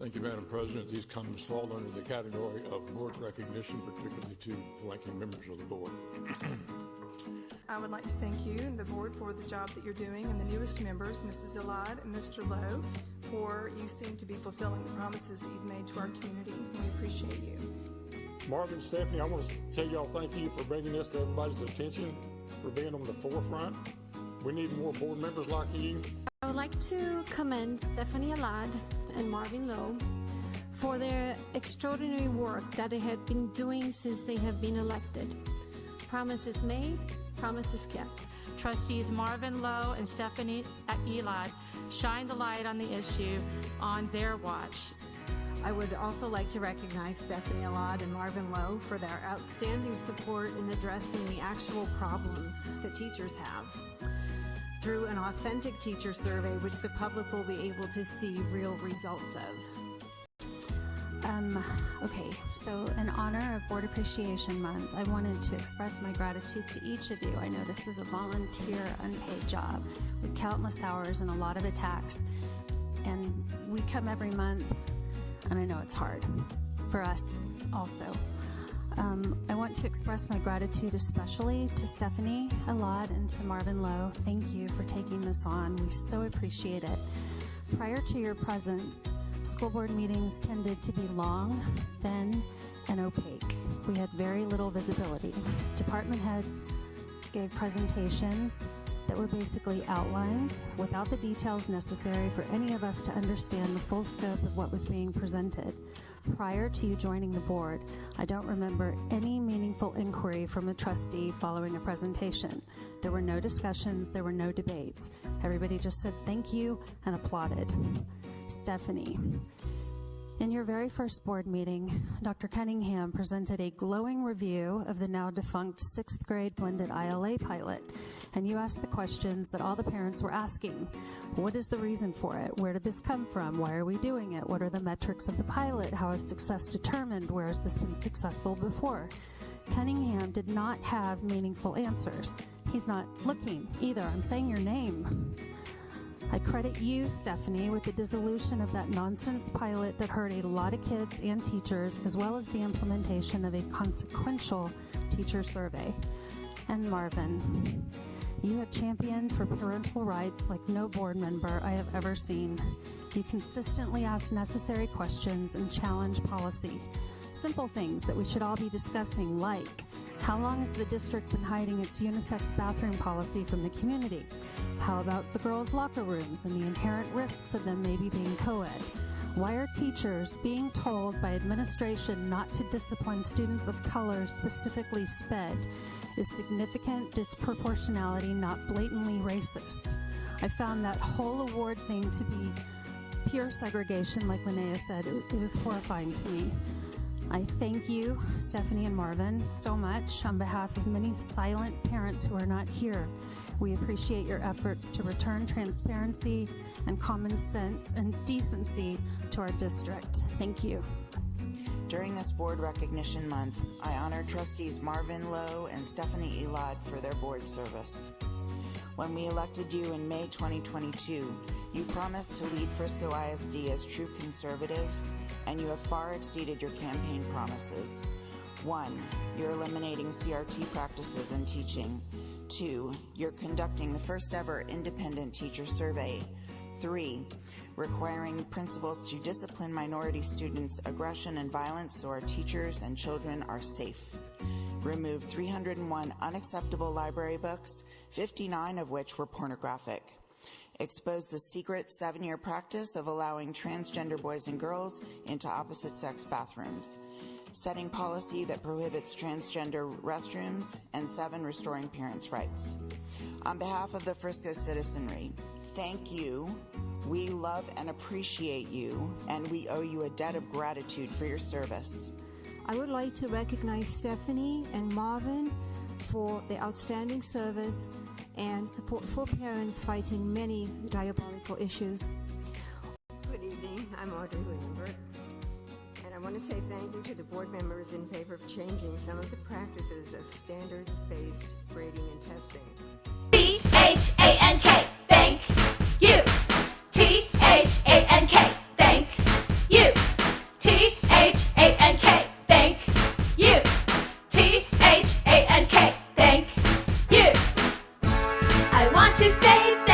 Thank you, Madam President. These comments fall under the category of board recognition, particularly to the ranking members of the board. I would like to thank you and the board for the job that you're doing, and the newest members, Mrs. Elad and Mr. Lowe, for you seem to be fulfilling the promises that you've made to our community. We appreciate you. Marvin, Stephanie, I want to tell y'all thank you for bringing this to everybody's attention, for being on the forefront. We need more board members like you. I would like to commend Stephanie Elad and Marvin Lowe for their extraordinary work that they have been doing since they have been elected. Promises made, promises kept. Trustees Marvin Lowe and Stephanie Elad shine the light on the issue on their watch. I would also like to recognize Stephanie Elad and Marvin Lowe for their outstanding support in addressing the actual problems that teachers have through an authentic teacher survey, which the public will be able to see real results of. Okay, so in honor of Board Appreciation Month, I wanted to express my gratitude to each of you. I know this is a volunteer, unpaid job with countless hours and a lot of attacks. And we come every month, and I know it's hard for us also. I want to express my gratitude especially to Stephanie Elad and to Marvin Lowe. Thank you for taking this on. We so appreciate it. Prior to your presence, school board meetings tended to be long, thin, and opaque. We had very little visibility. Department heads gave presentations that were basically outlines without the details necessary for any of us to understand the full scope of what was being presented. Prior to you joining the board, I don't remember any meaningful inquiry from a trustee following a presentation. There were no discussions, there were no debates. Everybody just said thank you and applauded. Stephanie, in your very first board meeting, Dr. Cunningham presented a glowing review of the now defunct 6th grade blended ILA pilot, and you asked the questions that all the parents were asking. What is the reason for it? Where did this come from? Why are we doing it? What are the metrics of the pilot? How is success determined? Where has this been successful before? Cunningham did not have meaningful answers. He's not looking either. I'm saying your name. I credit you, Stephanie, with the dissolution of that nonsense pilot that hurt a lot of kids and teachers, as well as the implementation of a consequential teacher survey. And Marvin, you have championed for parental rights like no board member I have ever seen. You consistently ask necessary questions and challenge policy. Simple things that we should all be discussing, like, how long has the district been hiding its unisex bathroom policy from the community? How about the girls' locker rooms and the inherent risks of them maybe being co-ed? Why are teachers being told by administration not to discipline students of color, specifically SPED? Is significant disproportionality not blatantly racist? I found that whole award thing to be pure segregation, like Linnea said. It was horrifying to me. I thank you, Stephanie and Marvin, so much on behalf of many silent parents who are not here. We appreciate your efforts to return transparency and common sense and decency to our district. Thank you. During this Board Recognition Month, I honor trustees Marvin Lowe and Stephanie Elad for their board service. When we elected you in May 2022, you promised to lead Frisco ISD as true conservatives, and you have far exceeded your campaign promises. 1, you're eliminating CRT practices in teaching. 2, you're conducting the first ever independent teacher survey. 3, requiring principals to discipline minority students' aggression and violence so our teachers and children are safe. Remove 301 unacceptable library books, 59 of which were pornographic. Expose the secret 7-year practice of allowing transgender boys and girls into opposite-sex bathrooms. Setting policy that prohibits transgender restrooms, and 7, restoring parents' rights. On behalf of the Frisco citizenry, thank you. We love and appreciate you, and we owe you a debt of gratitude for your service. I would like to recognize Stephanie and Marvin for their outstanding service and support for parents fighting many diabolical issues. Good evening. I'm Audrey Williambert, and I want to say thank you to the board members in favor of changing some of the practices of standards-based grading and testing. THANK, thank you. THANK, thank you. to say